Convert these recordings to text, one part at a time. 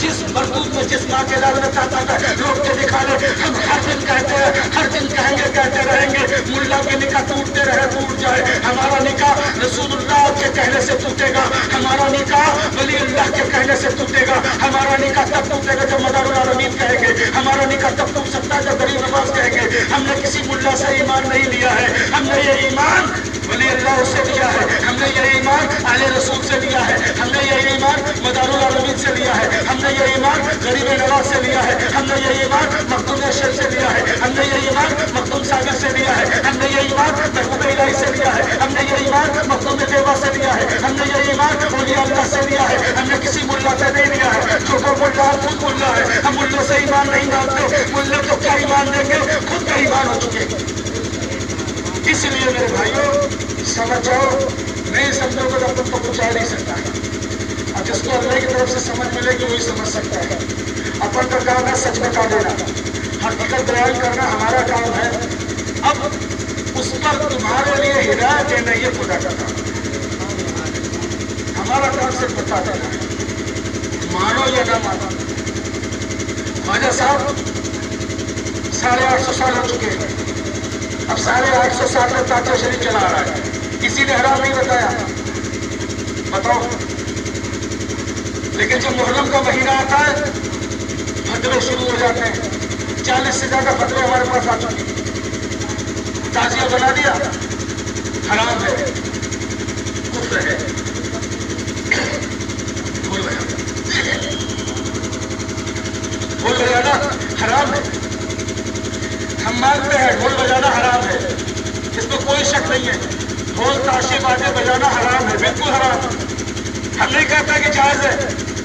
جس مردود میں جس ماں کے لال میں چاہتا تھا روک کے دکھا لے. ہم ہر دن کہتے ہیں, ہر دن کہیں گے, کہتے رہیں گے, ملا کے نکاح ٹوٹتے رہے ٹوٹ جائے, ہمارا نکاح رسول اللہ کے کہنے سے ٹوٹے گا, ہمارا نکاح ولی اللہ کے کہنے سے ٹوٹے گا, ہمارا نکاح تب ٹوٹے گا جب مدار العالمین کہیں گے, ہمارا نکاح تب ٹوٹ سکتا ہے جب غریب نواز کہیں گے. ہم نے کسی ملا سے ایمان نہیں لیا ہے, ہم نے یہ ایمان ولی اللہ سے لیا ہے, ہم نے یہ ایمان اہل رسول سے لیا ہے, ہم نے یہ ایمان مدار العالمین سے لیا ہے, ہم نے یہ ایمان غریب نواز سے لیا ہے, ہم نے یہ ایمان مخدوم اشر سے لیا ہے, ہم نے یہ ایمان مخدوم صابر سے لیا ہے, ہم نے یہ ایمان محبوب الہی سے لیا ہے, ہم نے یہ ایمان مخدوم دیوا سے لیا ہے, ہم نے یہ ایمان اولیاء اللہ سے لیا ہے, ہم نے کسی ملا سے نہیں لیا ہے. جو وہ ملا خود ملا ہے, ہم ملوں سے ایمان نہیں مانتے, ملے تو کیا ایمان دیں گے, خود کا ایمان ہو چکے. اس لیے میرے بھائیوں سمجھ جاؤ, نہیں سمجھو گے تو تم کو پہنچا نہیں سکتا ہے. اب جس کو اللہ کی طرف سے سمجھ ملے گی وہی سمجھ سکتا ہے. اپن کا کام ہے سچ بتا دینا, حقیقت بیان کرنا ہمارا کام ہے. اب اس پر تمہارے لیے ہدایت دینا یہ خدا کا کام ہے. ہمارا کام صرف بتا دینا ہے, مانو یا نہ مانو. خواجہ صاحب 850 سال ہو چکے ہیں, اب 850 سال میں تاجیہ شریف چلا رہا ہے, کسی نے حرام نہیں بتایا, بتاؤ. لیکن جب محرم کا مہینہ آتا ہے فتوے شروع ہو جاتے ہیں, 40 سے زیادہ فتوے ہمارے پاس آ چکے ہیں. تازیہ بنا دیا, حرام ہے, کفر ہے, ڈھول بجانا حرام ہے. ہم مانتے ہیں ڈھول بجانا حرام ہے, اس میں کوئی شک نہیں ہے. ڈھول تاشے بازے بجانا حرام ہے, بالکل حرام. ہم نہیں کہتے کہ جائز ہے,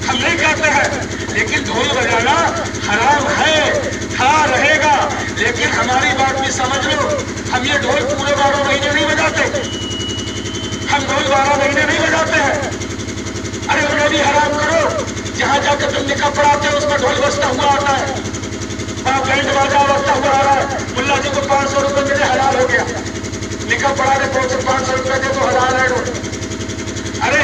ہم نہیں کہتے ہیں, لیکن ڈھول بجانا حرام ہے, ہاں رہے گا. لیکن ہماری بات بھی سمجھ لو, ہم یہ ڈھول پورے 12 مہینے نہیں بجاتے, ہم ڈھول 12 مہینے نہیں بجاتے ہیں. ارے انہیں بھی حرام کرو, جہاں جا کے تم نکاح پڑھاتے ہو اس میں ڈھول بجتا ہوا آتا ہے, وہاں بینڈ باجا بجتا ہوا آ رہا ہے. ملا جی کو 500 روپئے ملے, حلال ہو گیا. نکاح پڑھانے پہنچے 500 روپئے دے تو حلال ہے ڈھول. ارے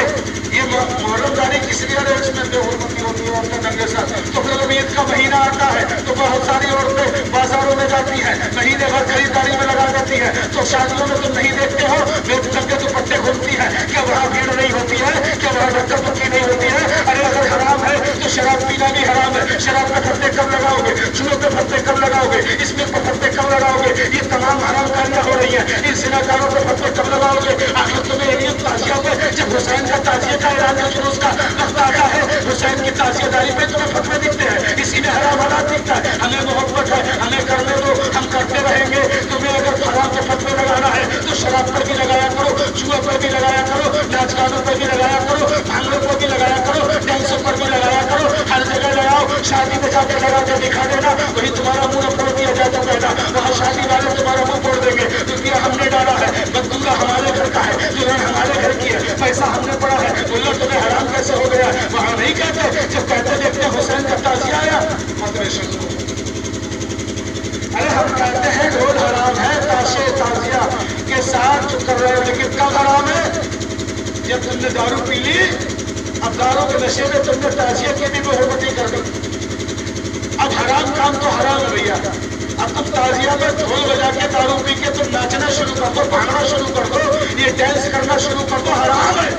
یہ محرم داری کس لیے ہے, اس میں بے حرمتی ہوتی ہے عورتیں ننگے سر. تو پھر جب عید کا مہینہ آتا ہے تو بہت ساری عورتیں بازاروں میں جاتی ہیں, مہینے بھر خریداری میں لگا دیتی ہیں. تو شادیوں میں تم نہیں دیکھتے ہو بے ننگے دوپٹے گھومتی ہیں, کیا وہاں بھیڑ نہیں ہوتی ہے, کیا وہاں ڈکر پکی نہیں ہوتی ہے. ارے اگر حرام ہے تو شراب پینا بھی حرام ہے. شراب پہ پھتے کب لگاؤ گے, چولہوں پہ پھتے کب لگاؤ گے, اس میں پھتے کب لگاؤ گے. یہ تمام حرام کاریاں ہو رہی ہیں, ان زناکاروں پہ پھتے کب لگاؤ گے. آخر تمہیں یہ تعزیہ پہ جب حسین کا تعزیہ کا اعلان کا جلوس کا وقت آتا ہے, حسین کی تعزیہ داری پہ تمہیں فتوے دکھتے ہیں, اسی میں حرام حالات دکھتا ہے. ہمیں محبت ہے, ہمیں کرنے دو, ہم کرتے رہیں گے. تمہیں اگر حرام کے فتوے لگانا ہے تو شراب پر بھی لگایا کرو, جوا پر بھی لگایا کرو, ناچ گانوں پر بھی لگایا کرو, بھانگڑوں پر بھی لگایا کرو, ڈانسوں پر بھی لگایا کرو, ہر جگہ لگاؤ. شادی میں جا کے لگا کے دکھا دینا, وہی تمہارا منہ پھوڑ دیا جائے تو کہنا وہاں شادی والے تمہارا منہ پھوڑ دیں گے. روپیہ ہم نے ڈالا ہے, بددولہ ہمارے گھر کا ہے, دلہن ہمارے گھر کی ہے, پیسہ ہم نے پڑا ہے, بولو تمہیں حرام کیسے ہو گیا. وہاں نہیں کہتے, جب کہتے دیکھتے حسین کا تعزیہ آیا مدرے شروع. ارے ہم کہتے ہیں ڈھول حرام ہے, تاشے تعزیہ کے ساتھ جو کر رہے ہو, لیکن کب حرام ہے, جب تم نے دارو پی لی. اب دارو کے نشے میں تم نے تعزیہ کی بھی محبتی کر دی. اب حرام کام تو حرام ہے بھیا. اب تم تعزیہ میں ڈھول بجا کے دارو پی کے تم ناچنا شروع کر دو, بھاگنا شروع کر دو, یہ ڈانس کرنا شروع کر دو, حرام ہے,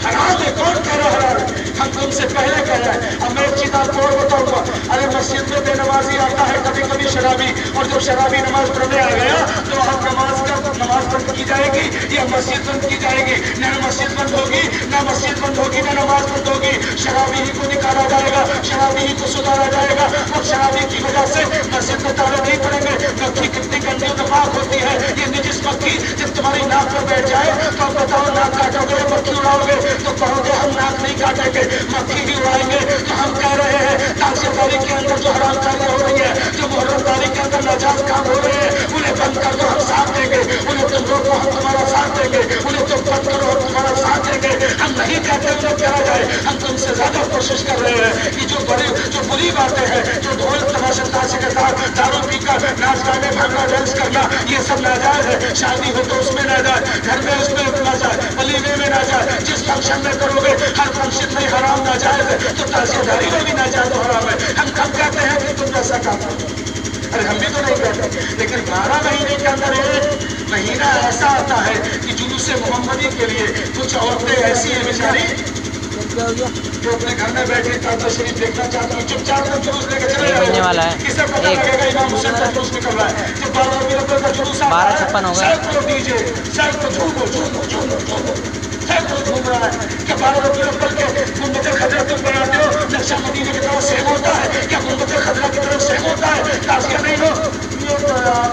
حرام ہے. کون کہہ رہا حرام ہے, ہم تم سے پہلے کہہ رہے ہیں. اب میں ایک چیز آپ کو اور بتاؤں گا. ارے مسجد میں بے نمازی آتا ہے کبھی کبھی شرابی, اور جب شرابی نماز پڑھنے آ گیا تو اب نماز بند کی جائے گی یا مسجد بند کی جائے گی. نہ مسجد بند ہوگی, نہ مسجد بند ہوگی, نہ نماز بند ہوگی. شرابی ہی کو نکالا جائے گا, شرابی ہی کو سدھارا جائے گا. اور شرابی کی وجہ سے مسجد میں تالے نہیں پڑیں گے. مکھی کتنی گندی و ناپاک ہوتی ہے, یہ نجس مکھی جب تمہاری ناک پر بیٹھ جائے تو اب بتاؤ ناک کاٹو گے, مکھی اڑاؤ گے, تو کہو گے ہم ناک نہیں کاٹیں گے, مکھی ہی اڑائیں گے. تو ہم کہہ رہے ہیں تعزیہ داری کے اندر جو حرام کاریاں ہو رہی ہیں, جو محرم داری کے اندر ناجائز کام ہو رہے ہیں, انہیں بند کر دو, ہم ساتھ دیں گے. انہیں تم روکو, ہم تمہارا ساتھ دیں گے. انہیں تم بند کرو, ہم تمہارا ساتھ دیں گے. ہم نہیں کہتے انہیں کرا جائے, ہم تم سے زیادہ کوشش کر رہے ہیں کہ جو بری باتیں ہیں, جو ڈھول تماشے تاشے کے साथ दारू पीकर नाच गाने भागना डांस करना ये सब नाजायज है। शादी हो तो उसमें नाजायज, घर में उसमें नाजायज, वलीमे में नाजायज, जिस फंक्शन में करोगे हर फंक्शन में हराम नाजायज है, तो ताजियादारी में भी नाजायज हराम है। हम कब कहते हैं कि तुम ऐसा काम करो? अरे हम भी तो नहीं कहते, लेकिन 12 महीने के अंदर एक महीना ऐसा आता है कि जुलूस मोहम्मदी के लिए कुछ औरतें ऐसी हैं बेचारी जो अपने घर में बैठे ताज़ा शरीफ देखना चाहती हैं, चुपचाप तो जुलूस लेकर चले जाएंगे। किसे पता लगेगा इमाम हुसैन का जुलूस निकल रहा है? जब 12 रबीउल का जुलूस आता है, सब डीजे, सब झूमो झूमो झूमो झूमो, सब घूम रहा है। क्या 12 रबीउल के गुंबद खजरा तुम बनाते हो? नक्शा मदीने की तरफ सेम होता है क्या? गुंबद खजरा की तरफ सेम होता है? ताज़िया नहीं हो? ये तो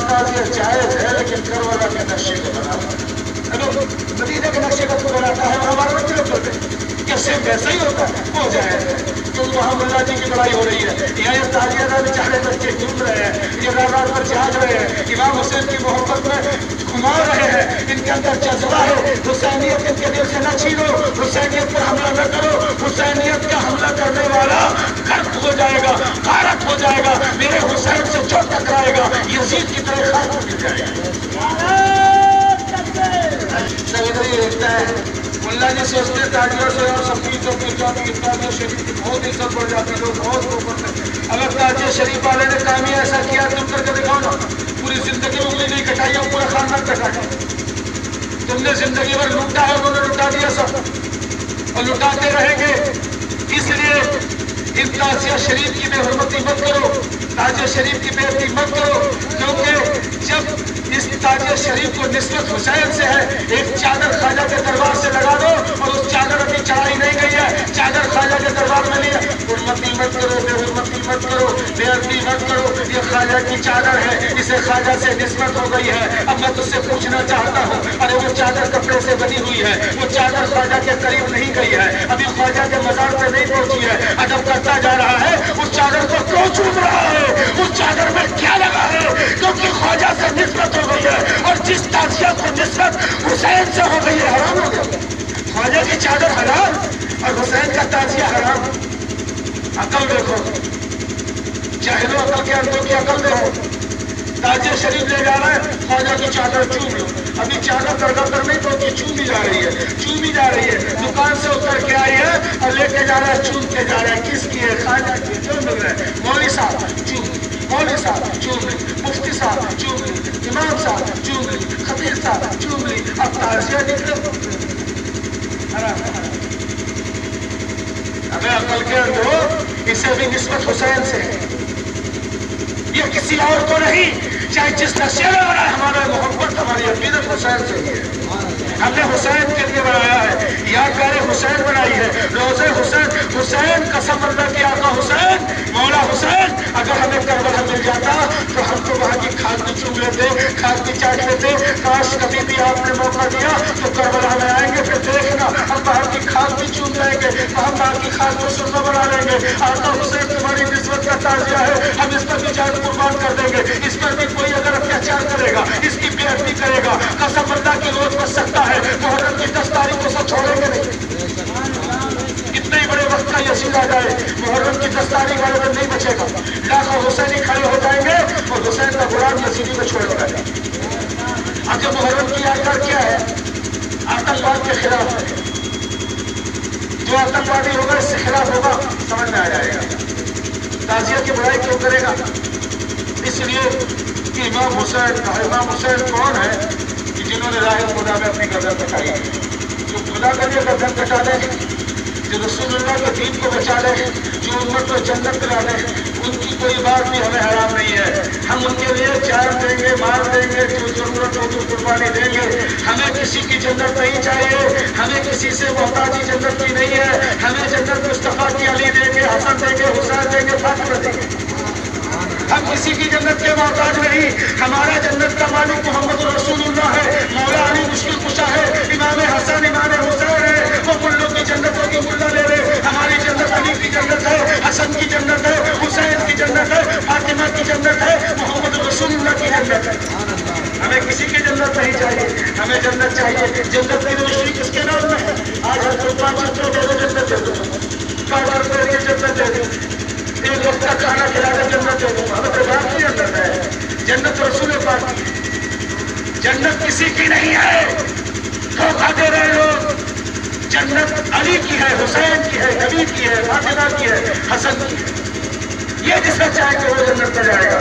ताज़िया जायज़ है, लेकिन करबला के नक्शे को बनाना, मदीने के नक्शे को बनाता है और हमारे रबीउल पे क्या सेम वैसा ही होता है? हो जाए क्यों वहाँ मुल्ला जी की लड़ाई हो रही है, यहाँ ये ताजियादार बेचारे बच्चे घूम रहे हैं, ये रात पर जाग रहे हैं, इमाम हुसैन की मोहब्बत में घुमा रहे हैं, इनके अंदर जज्बा है। हुसैनियत इनके दिल से न छीनो, हुसैनियत पर हमला न करो, हुसैनियत का हमला करने वाला गर्क हो जाएगा, गारक हो जाएगा, मेरे हुसैन से जो टकराएगा यजीद की तरह खाक मिल जाएगा। सब इधर ही देखता है। मुल्ला जी सोचते ताजिया से और सबकी जो ताजिया शरीफ की बहुत इज्जत बढ़ जाती है, लोग बहुत गोबर। अगर ताजिया शरीफ वाले ने काम ही ऐसा किया तुम करके दिखाओ ना, पूरी जिंदगी उंगली नहीं कटाई है, पूरा खानदान कटाया। तुमने जिंदगी भर लूटा है, उन्होंने लुटा दिया सब और लुटाते रहेंगे। इसलिए इन ताजिया शरीफ की बेहुरमती मत करो, ताजिया शरीफ की बेइज्जती मत करो, क्योंकि जब इस ताजिया शरीफ को निस्बत हुसैन से है, एक चादर ख्वाजा के दरबार से लगा दो और उस चादर अभी चढ़ाई नहीं गई है, चादर ख्वाजा के दरबार में नहीं है। हुरमती मत करो, बेहुरमती मत करो, बेअदबी मत करो, ये ख्वाजा की चादर है, इसे ख्वाजा से निस्बत हो गई है। अब मैं तुझसे पूछना चाहता हूँ, अरे वो चादर कपड़े से बनी हुई है, वो चादर ख्वाजा के करीब नहीं गई है, अभी ख्वाजा के मजार पे नहीं पहुंची है, अदब करता जा रहा है, उस चादर को क्यों चूम रहा है? उस चादर में क्या लगा है? क्योंकि ख्वाजा से निस्बत हो गई है, और जिस ताजिया को निस्बत हुसैन से हो गई है हराम हो गया। ख्वाजा की चादर हराम और हुसैन का ताजिया हराम। अकल देखो, जाहिलो अकल के अंदर की अकल देखो। ताजिया शरीफ ले जा रहा है, ख्वाजा की चादर चूम लो, अभी चादर दरगाह पर नहीं पहुंची, चूमी जा रही है, चूमी जा रही है, दुकान से उतर के आई है और लेके जा रहा है, चूम के जा रहा है। किसकी है? ख्वाजा की। जो मिल रहा है मौलवी साहब चूम, मौलवी साहब चूम ली, मुफ्ती साहब चूम ली, इमाम साहब चूम ली, खतीब साहब चूम ली, अब ताजिया निकले। हमें अकल के अंदर इसे भी निस्बत हुसैन से है, ये किसी और को नहीं। चाहे जिस नशे में बना है, हमारा मोहब्बत हमारी अकीदत हुसैन से ही है। हमने हुसैन के लिए बनाया है, यादगार हुसैन बनाई है, रोज़े हुसैन। हुसैन कसम अल्लाह की, आका हुसैन, मौला हुसैन, अगर हमें करबला मिल जाता तो हम तो वहाँ की खाद भी चूम लेते, खाद भी चाट लेते। काश कभी भी आपने मौका दिया तो करबला में आएंगे, फिर देखना हम बाहर की खाद भी चूम लेंगे, हम बाहर की खाद को सुन्ना बना लेंगे। आका हुसैन तुम्हारी निस्बत का ताजिया है, हम इस पर भी जान कुर्बान कर देंगे। इस पर भी कोई अगर अत्याचार करेगा, इसकी बेइज्जती करेगा, कसम अल्लाह की रोज बच सकता है। मुहर्रम की 10 तारीख को सब छोड़ेंगे नहीं, कितने बड़े वक्त का यसीर आ जाए, मुहर्रम की 10 तारीख वाले दिन नहीं बचेगा। लाखों हुसैनी खड़े हो जाएंगे और हुसैन का गुलाम यजीदी को छोड़ देगा। आगे मुहर्रम की यादगार क्या है? आतंकवाद के खिलाफ है। जो आतंकवादी होगा इससे खिलाफ होगा, समझ में आ जाएगा। ताजिया की बुराई क्यों करेगा? इसलिए कि इमाम हुसैन कौन है कि जिन्होंने राह खुदा में अपनी गर्दन कटाई, जो खुदा के लिए गर्दन कटा दे, जो रसूलुल्लाह के दीन को बचा ले, जो उम्मत को जन्नत दिला दे, उनकी कोई बात भी हमें हराम नहीं है। हम उनके लिए जान देंगे, मार देंगे, जो जरूरत हो तो कुर्बानी देंगे। हमें किसी की जन्नत नहीं चाहिए, हमें किसी से मोहताजी जन्नत की नहीं है। हमें जन्नत मुस्तफा की अली देंगे, हसन देंगे, हुसैन देंगे, फातिमा देंगे। हम किसी की जन्नत के मोहताज नहीं। हमारा जन्नत का मालिक मोहम्मद रसूलुल्लाह है, मौला अली मुश्किल कुशा है, इमाम हसन इमाम हुसैन है। वो मुल्लों की जन्नत होगी, मुल्ला ले रहे। हमारी जन्नत अली की जन्नत है, हसन की जन्नत है, हुसैन की जन्नत है, फातिमा की जन्नत है, मोहम्मद रसूलुल्लाह की जन्नत है। हमें किसी की जन्नत नहीं चाहिए, हमें जन्नत चाहिए। जन्नत की रोशनी किसके नाम में है? आज हर कोई 500 रुपये दे दो, जन्नत दे दो, 5 रुपये की जन्नत दे दो, एक वक्त का खाना खिला दे, जन्नत दे दो। हमें किसी की नहीं है। धोखा दे रहे लोग। जन्नत अली की है, हुसैन की है, नबी की है, फातिमा की है, हसन की है। ये जिसका चाहे कि वो जन्नत में जाएगा।